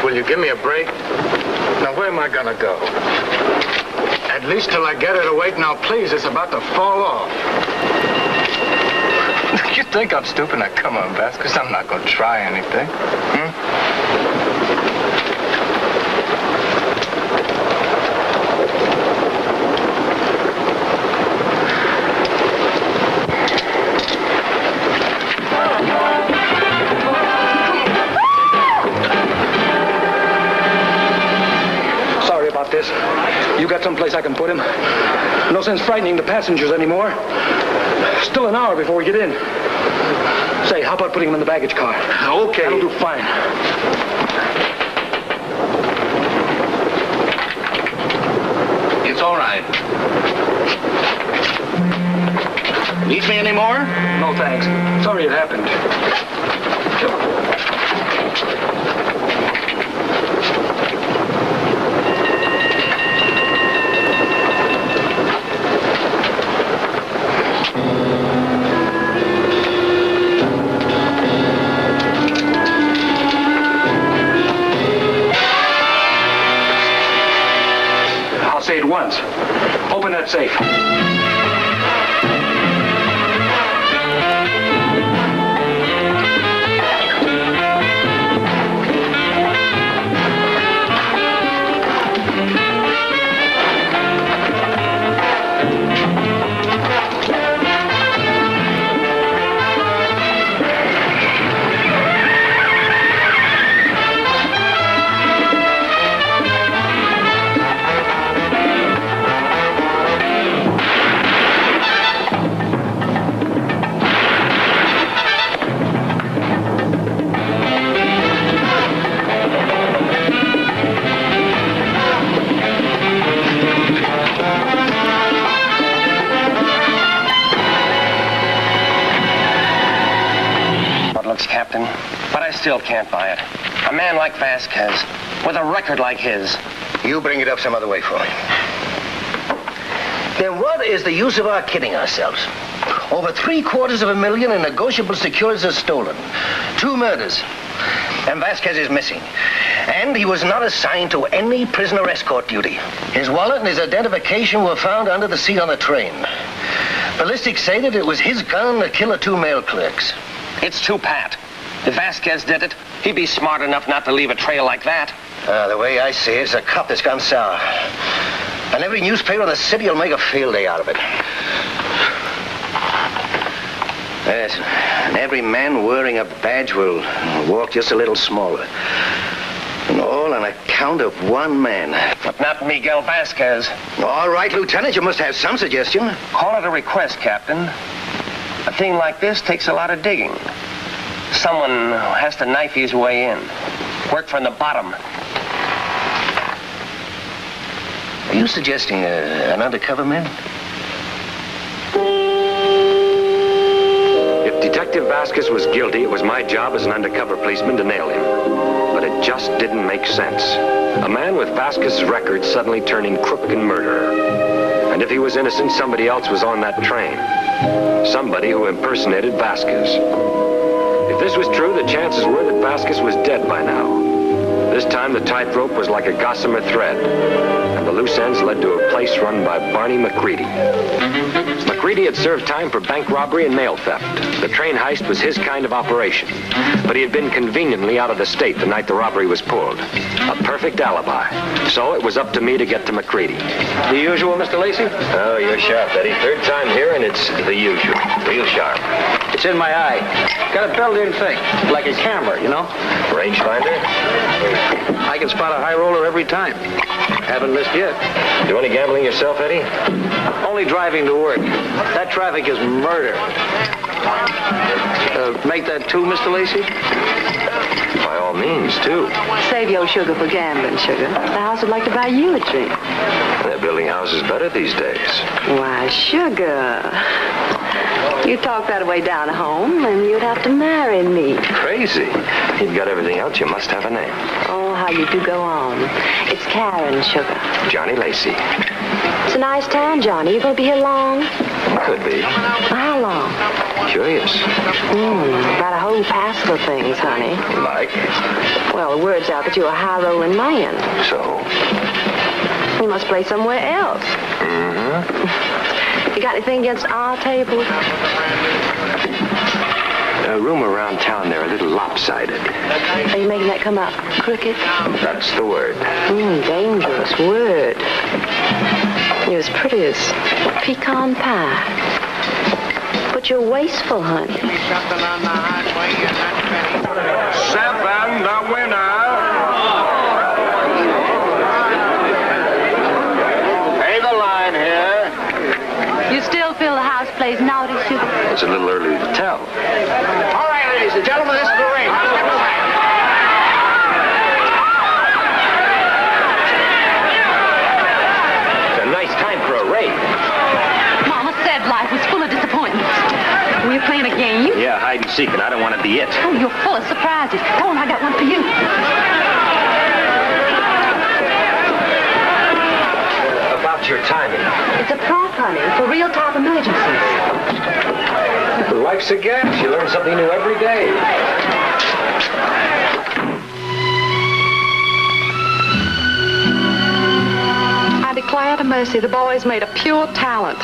will you give me a break? Now, where am I gonna go? At least till I get her to wait. Now, please, it's about to fall off. You think I'm stupid? Now, come on, Vasquez. I'm not gonna try anything. This. You got someplace I can put him? No sense frightening the passengers anymore. Still an hour before we get in. Say, how about putting him in the baggage car? Okay. That'll do fine. It's all right. Need me anymore? No, thanks. Sorry it happened. Say it once. Open that safe. Captain, but I still can't buy it. A man like Vasquez, with a record like his. You bring it up some other way for me. Then what is the use of our kidding ourselves? Over $750,000 in negotiable securities are stolen. 2 murders. And Vasquez is missing. And he was not assigned to any prisoner escort duty. His wallet and his identification were found under the seat on the train. Ballistics say that it was his gun that killed the 2 mail clerks. It's too pat. If Vasquez did it, he'd be smart enough not to leave a trail like that. The way I see it, it's a cop that's gone sour. And every newspaper in the city will make a field day out of it. Yes, and every man wearing a badge will walk just a little smaller. And all on account of one man. But not Miguel Vasquez. All right, Lieutenant, you must have some suggestion. Call it a request, Captain. A thing like this takes a lot of digging. Someone has to knife his way in. Work from the bottom. Are you suggesting an undercover man? If Detective Vasquez was guilty, it was my job as an undercover policeman to nail him. But it just didn't make sense. A man with Vasquez's record suddenly turning crook and murderer. And if he was innocent, somebody else was on that train. Somebody who impersonated Vasquez. If this was true, the chances were that Vasquez was dead by now. This time, the tightrope was like a gossamer thread, and the loose ends led to a place run by Barney McCready. McCready had served time for bank robbery and mail theft. The train heist was his kind of operation, but he had been conveniently out of the state the night the robbery was pulled. A perfect alibi. So it was up to me to get to McCready. The usual, Mr. Lacey? Oh, you're sharp, Eddie. 3rd time here, and it's the usual. Real sharp. It's in my eye. Got a built-in thing, like a camera, you know? Rangefinder? I can spot a high roller every time. Haven't missed yet. Do any gambling yourself, Eddie? Only driving to work. That traffic is murder. Make that 2, Mr. Lacey? By all means, 2. Save your sugar for gambling, sugar. The house would like to buy you a drink. They're building houses better these days. Why, sugar. You talk that way down home, and you'd have to marry me. Crazy. You've got everything else. You must have a name. Oh, how you do go on. It's Karen, sugar. Johnny Lacey. It's a nice town, Johnny. You gonna be here long? Could be. How long? Curious. Got a whole past of things, honey. Like? Well, the word's out that you're a high-rolling man. So? You must play somewhere else. You got anything against our table? A room around town, they're a little lopsided. Are you making that come out crooked? That's the word. Dangerous word. You're as pretty as pecan pie. But you're wasteful, honey. Seven, the winner. Pay the line here. You still feel the house plays naughty, Sugar? It's a little early to tell. All right, ladies and gentlemen, this is the ring. Step aside. It's a nice time for a raid. Mama said life was full of disappointments. Were you playing a game? Yeah, hide and seek, and I don't want to be it. Oh, you're full of surprises. Come on, I got one for you. About your timing. It's a prop, honey, for real-time emergencies. Life's a gas. You learn something new every day. I declare to mercy, the boy's made a pure talent.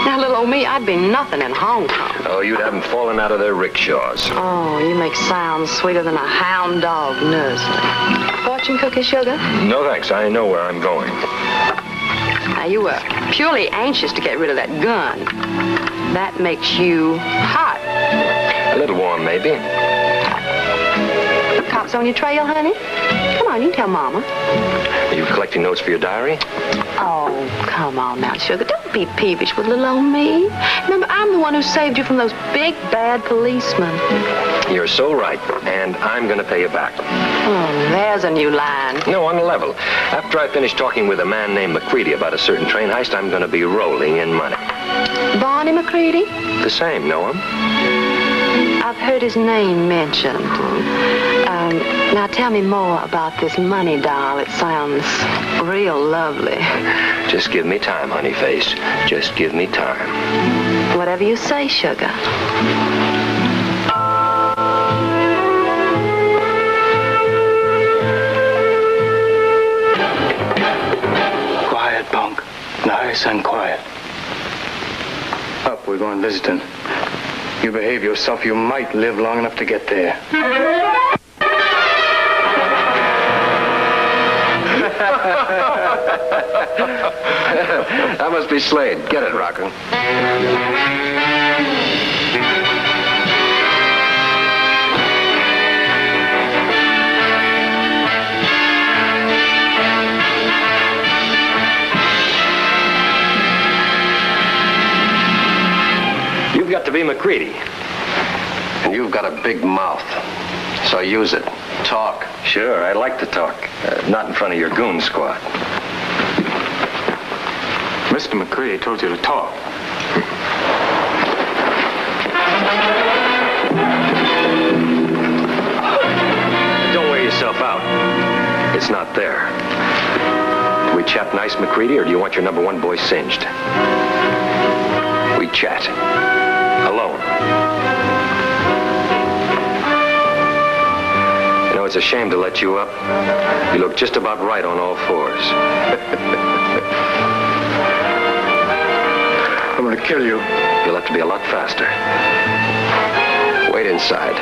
Now, little old me, I'd be nothing in Hong Kong. Oh, you'd have them falling out of their rickshaws. Oh, you make sounds sweeter than a hound dog nursery. Fortune cookie, Sugar? No, thanks. I know where I'm going. Now, you were purely anxious to get rid of that gun. That makes you hot. A little warm, maybe. Cops on your trail, honey? Come on, you tell Mama. Are you collecting notes for your diary? Oh, come on now, Sugar. Don't be peevish with little old me. Remember, I'm the one who saved you from those big, bad policemen. You're so right, and I'm going to pay you back. Oh, there's a new line. No, on the level. After I finish talking with a man named McCready about a certain train heist, I'm going to be rolling in money. Barney McCready? The same, know him? I've heard his name mentioned. Now tell me more about this money, doll. It sounds real lovely. Just give me time, honey face. Just give me time. Whatever you say, Sugar. Quiet, punk. Nice and quiet. Up, we're going visiting. You behave yourself, you might live long enough to get there. That must be Slade. Get it, Rocker. You've got to be McCready. And you've got a big mouth. So use it. Talk. Sure, I like to talk. Not in front of your goon squad. Mr. McCready told you to talk. Don't wear yourself out. It's not there. We chat nice, McCready, or do you want your number one boy singed? We chat. Alone. You know, it's a shame to let you up. You look just about right on all fours. I'm gonna kill you. You'll have to be a lot faster. Wait inside.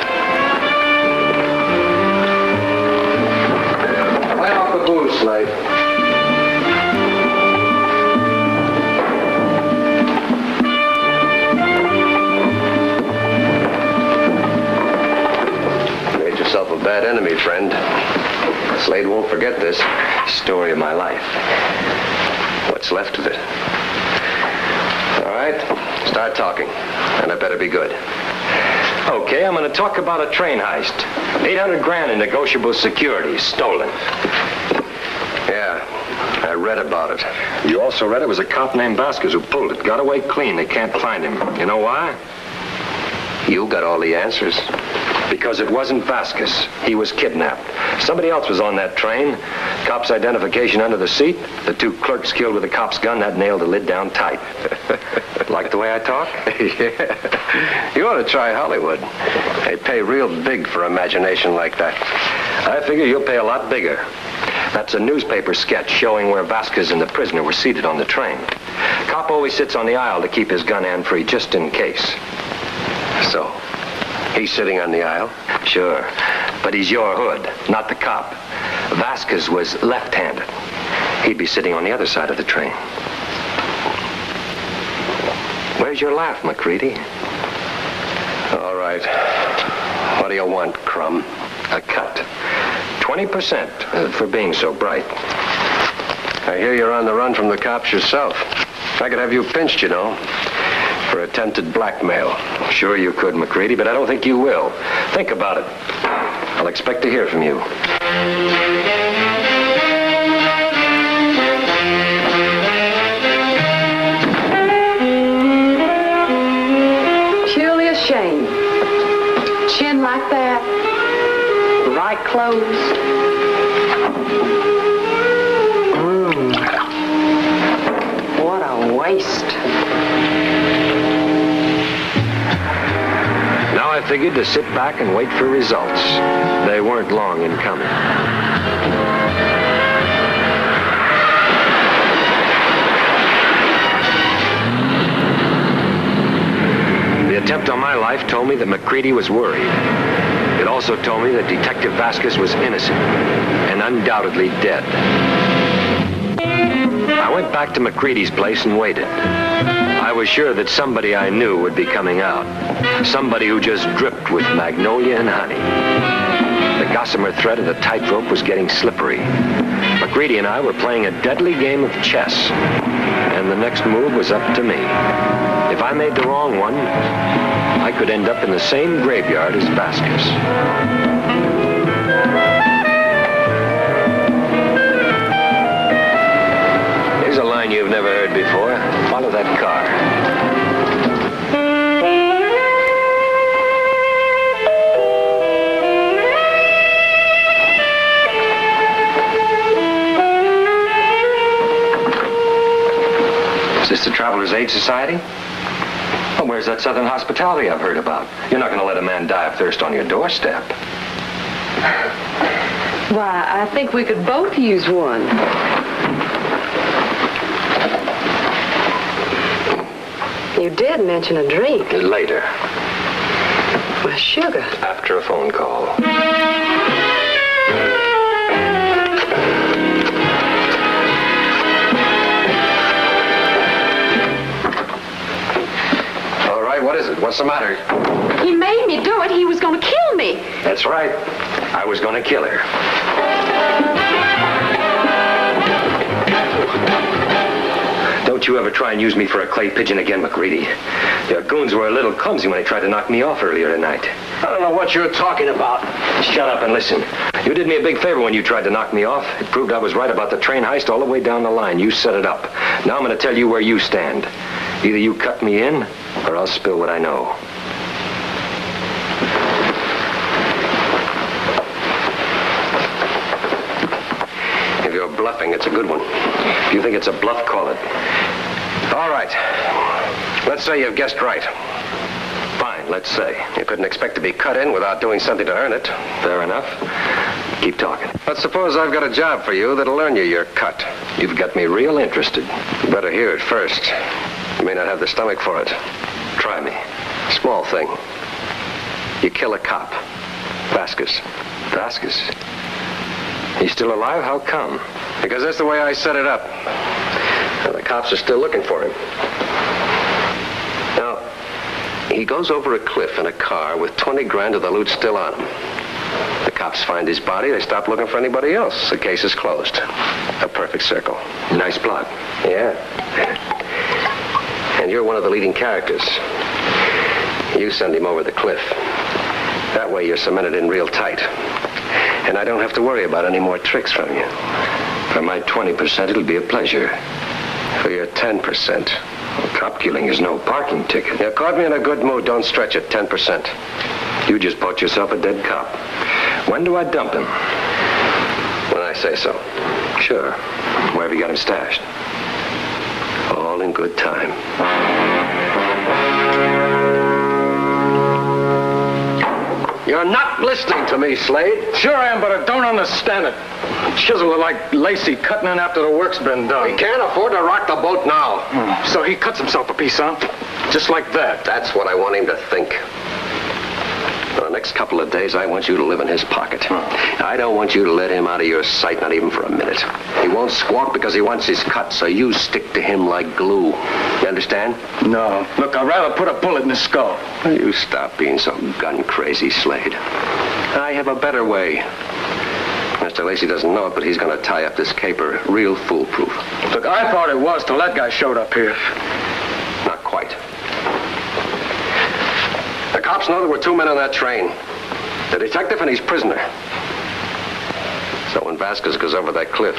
Lay off the booze, Slade. Made yourself a bad enemy, friend. Slade won't forget this. Story of my life. What's left of it. All right, start talking. And I better be good. Okay, I'm going to talk about a train heist. 800 grand in negotiable securities, stolen. Yeah, I read about it. You also read it was a cop named Vasquez who pulled it. Got away clean. They can't find him. You know why? You got all the answers. Because it wasn't Vasquez. He was kidnapped. Somebody else was on that train. Cop's identification under the seat. The 2 clerks killed with a cop's gun. That nailed the lid down tight. Like the way I talk? Yeah. You ought to try Hollywood. They pay real big for imagination like that. I figure you'll pay a lot bigger. That's a newspaper sketch showing where Vasquez and the prisoner were seated on the train. Cop always sits on the aisle to keep his gun hand-free, just in case. So, he's sitting on the aisle? Sure, but he's your hood, not the cop. Vasquez was left-handed. He'd be sitting on the other side of the train. Where's your laugh, McCready? All right. What do you want, Crumb? A cut. 20% for being so bright. I hear you're on the run from the cops yourself. I could have you pinched, you know, for attempted blackmail. Sure you could, McCready, but I don't think you will. Think about it. I'll expect to hear from you. Surely a shame. Chin like that. Right clothes. What a waste. Now I figured to sit back and wait for results. They weren't long in coming. The attempt on my life told me that McCready was worried. It also told me that Detective Vasquez was innocent and undoubtedly dead. I went back to McCready's place and waited. I was sure that somebody I knew would be coming out. Somebody who just dripped with magnolia and honey. The gossamer thread of the tightrope was getting slippery. McCready and I were playing a deadly game of chess, and the next move was up to me. If I made the wrong one, I could end up in the same graveyard as Vasquez. Here's a line you've never heard before. Follow that car. Is this the Travelers' Aid Society? Well, where's that Southern hospitality I've heard about? You're not going to let a man die of thirst on your doorstep. Why, I think we could both use one. You did mention a drink. Later, Well, sugar. after a phone call. All right, what is it? What's the matter? He made me do it. He was going to kill me. That's right. I was going to kill her. Don't you ever try and use me for a clay pigeon again, McCready. Your goons were a little clumsy when they tried to knock me off earlier tonight. I don't know what you're talking about. Shut up and listen. You did me a big favor when you tried to knock me off. It proved I was right about the train heist all the way down the line. You set it up. Now I'm going to tell you where you stand. Either you cut me in, or I'll spill what I know. If you're bluffing, it's a good one. If you think it's a bluff, call it. All right. Let's say you've guessed right. Fine, let's say. You couldn't expect to be cut in without doing something to earn it. Fair enough. Keep talking. Let's suppose I've got a job for you that'll earn you your cut. You've got me real interested. You better hear it first. You may not have the stomach for it. Try me. Small thing. You kill a cop. Vasquez. Vasquez? He's still alive? How come? Because that's the way I set it up. Now, the cops are still looking for him. Now, he goes over a cliff in a car with 20 grand of the loot still on him. The cops find his body. They stop looking for anybody else. The case is closed. A perfect circle. Nice plot. Yeah. And you're one of the leading characters. You send him over the cliff. That way you're cemented in real tight. And I don't have to worry about any more tricks from you. For my 20%, it'll be a pleasure. For your 10%. Well, cop killing is no parking ticket. You caught me in a good mood. Don't stretch it. 10%. You just bought yourself a dead cop. When do I dump him? When I say so. Sure. Where have you got him stashed? All in good time. You're not listening to me, Slade. Sure I am, but I don't understand it. Chisel are like Lacey cutting in after the work's been done. We can't afford to rock the boat now. So he cuts himself a piece, huh? Just like that. That's what I want him to think. For the next couple of days, I want you to live in his pocket. I don't want you to let him out of your sight, not even for a minute. He won't squawk because he wants his cut, so you stick to him like glue. You understand? No. Look, I'd rather put a bullet in his skull. You stop being so gun crazy, Slade. I have a better way. Mr. Lacey doesn't know it, but he's going to tie up this caper real foolproof. Look, I thought it was till that guy showed up here. Not quite. The cops know there were 2 men on that train. The detective and his prisoner. So when Vasquez goes over that cliff,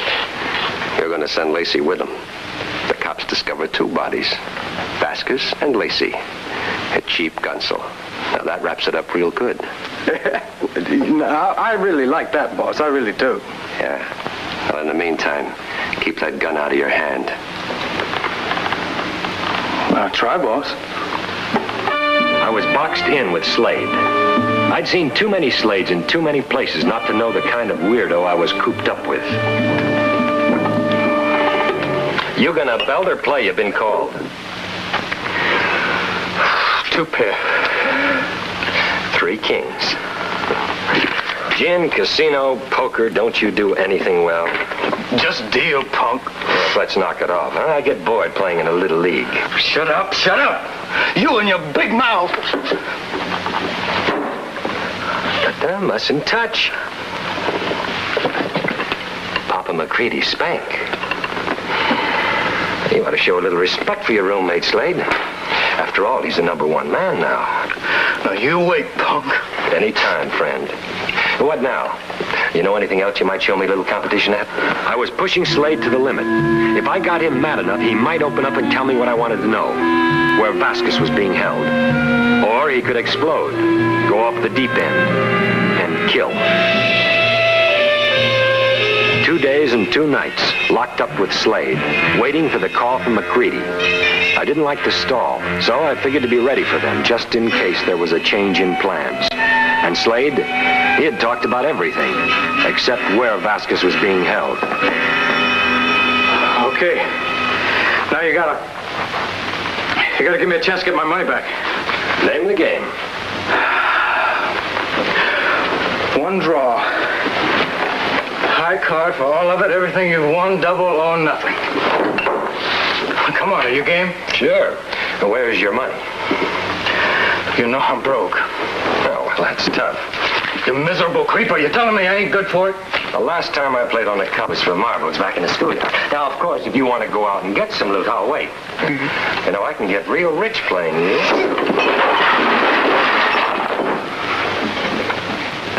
you're going to send Lacey with him. The cops discover 2 bodies. Vasquez and Lacey. A cheap gunsel. Now that wraps it up real good. I really like that, boss. I really do. Yeah. Well, in the meantime, keep that gun out of your hand. I'll try, boss. I was boxed in with Slade. I'd seen too many Slades in too many places not to know the kind of weirdo I was cooped up with. You gonna belt or play? You've been called. 2 pair. 3 kings. Gin, casino, poker, don't you do anything well? Just deal, punk. Well, let's knock it off. I get bored playing in a little league. Shut up, shut up. You and your big mouth. But mustn't touch. Papa McCready spank. You ought to show a little respect for your roommate, Slade. After all, he's the #1 man now. Now, you wait, punk. Any time, friend. What now? You know anything else you might show me a little competition at? I was pushing Slade to the limit. If I got him mad enough, he might open up and tell me what I wanted to know. Where Vasquez was being held. Or he could explode, go off the deep end, and kill. 2 days and 2 nights, locked up with Slade, waiting for the call from McCready. I didn't like to stall, so I figured to be ready for them, just in case there was a change in plans. And Slade, he had talked about everything, except where Vasquez was being held. Okay. Now you gotta give me a chance to get my money back. Name the game. 1 draw. High card for all of it, everything you've won, double or nothing. Come on, are you game? Sure. Where's your money? You know I'm broke. Oh, well, that's tough. You miserable creeper, you telling me I ain't good for it? The last time I played on the covers for marbles back in the schoolyard. Now, of course, if you want to go out and get some loot, I'll wait. You know, I can get real rich playing you.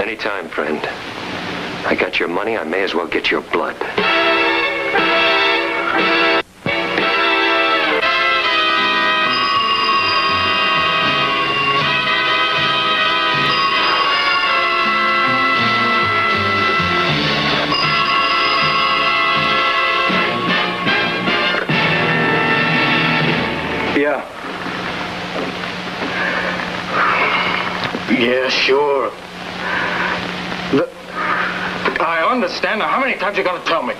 Anytime, friend. I got your money, I may as well get your blood. Yeah, sure. I understand. Now, how many times you gonna tell me?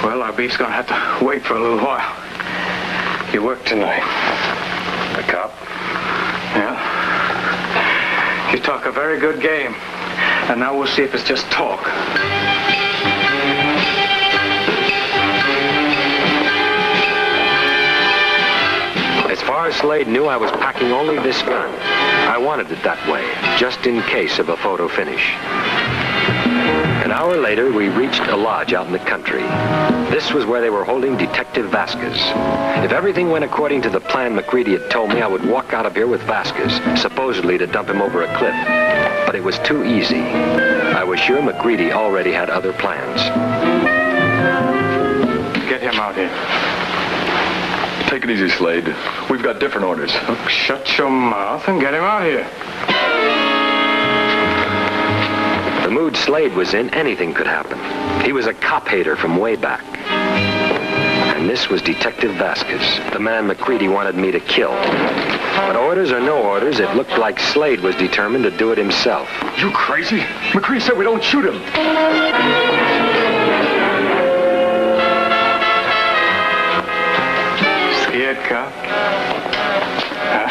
Well, our beef's gonna have to wait for a little while. You work tonight. The cop? Yeah. You talk a very good game. And now we'll see if it's just talk. As far as Slade knew, I was packing only this gun. I wanted it that way, just in case of a photo finish. An hour later, we reached a lodge out in the country. This was where they were holding Detective Vasquez. If everything went according to the plan McCready had told me, I would walk out of here with Vasquez, supposedly to dump him over a cliff. But it was too easy. I was sure McCready already had other plans. Get him out here. Take it easy, Slade. We've got different orders. Shut your mouth and get him out here. The mood Slade was in, anything could happen. He was a cop hater from way back. And this was Detective Vasquez, the man McCready wanted me to kill. But orders or no orders, it looked like Slade was determined to do it himself. You crazy? McCready said we don't shoot him. Scared, cop? Huh?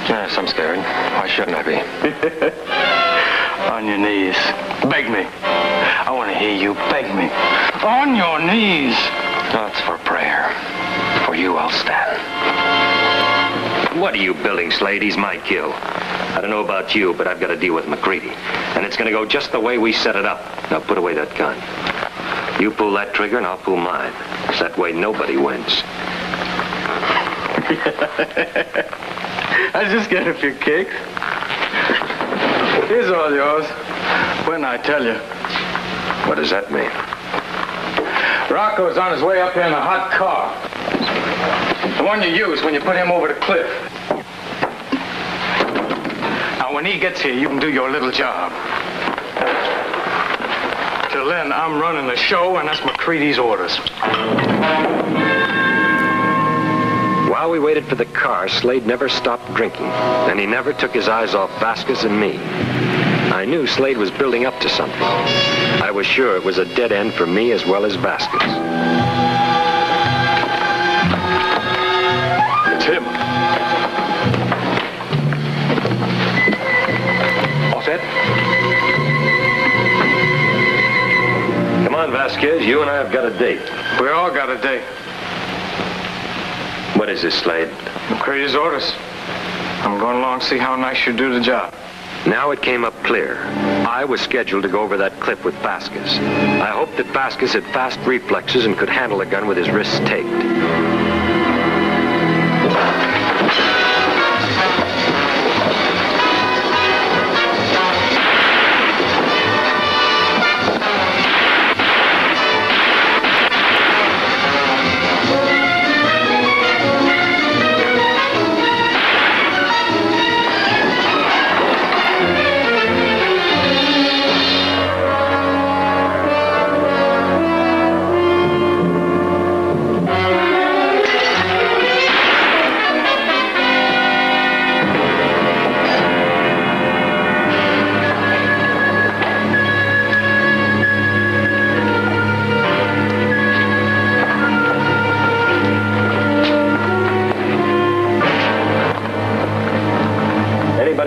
Yes, I'm scared. Why shouldn't I be? On your knees. Beg me. I want to hear you beg me. On your knees. That's for prayer. For you, I'll stand. What are you building, Slade? He's my kill. I don't know about you, but I've got to deal with McCready. And it's going to go just the way we set it up. Now put away that gun. You pull that trigger and I'll pull mine. That way nobody wins. I just get a few kicks. Here's all yours. When I tell you. What does that mean? Rocco's on his way up here in a hot car. The one you used when you put him over the cliff. Now, when he gets here, you can do your little job. Till then, I'm running the show, and that's McCready's orders. While we waited for the car, Slade never stopped drinking, and he never took his eyes off Vasquez and me. I knew Slade was building up to something. I was sure it was a dead end for me as well as Vasquez. It's him. All set? Come on, Vasquez. You and I have got a date. We all got a date. What is this, Slade? McCready's orders. I'm going along to see how nice you do the job. Now it came up clear. I was scheduled to go over that cliff with Vasquez. I hoped that Vasquez had fast reflexes and could handle a gun with his wrists taped.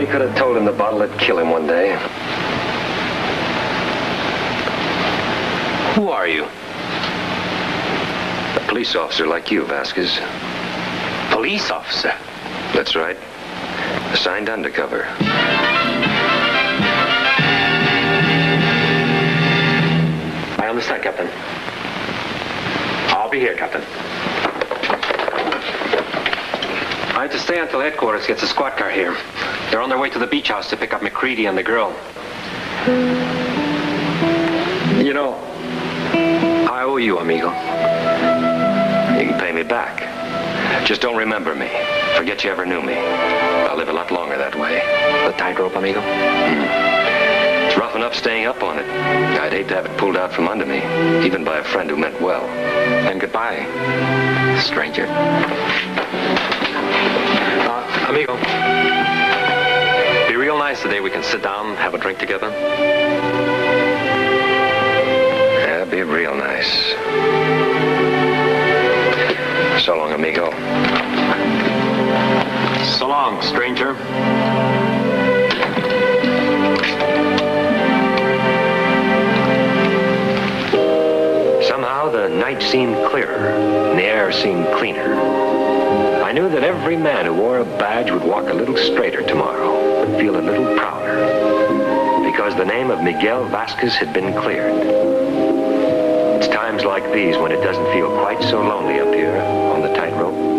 Could have told him the bottle would kill him one day. Who are you? A police officer like you, Vasquez. Police officer? That's right. Assigned undercover. I understand, Captain. I'll be here, Captain. I have to stay until headquarters gets a squad car here. They're on their way to the beach house to pick up McCready and the girl. You know, I owe you, amigo. You can pay me back. Just don't remember me. Forget you ever knew me. I'll live a lot longer that way. The tightrope, amigo? It's rough enough staying up on it. I'd hate to have it pulled out from under me, even by a friend who meant well. And goodbye, stranger. Amigo. Be real nice today. We can sit down, have a drink together. Yeah, be real nice. So long, amigo. So long, stranger. Somehow the night seemed clearer, and the air seemed cleaner. I knew that every man who wore a badge would walk a little straighter tomorrow, would feel a little prouder, because the name of Miguel Vasquez had been cleared. It's times like these when it doesn't feel quite so lonely up here on the tightrope.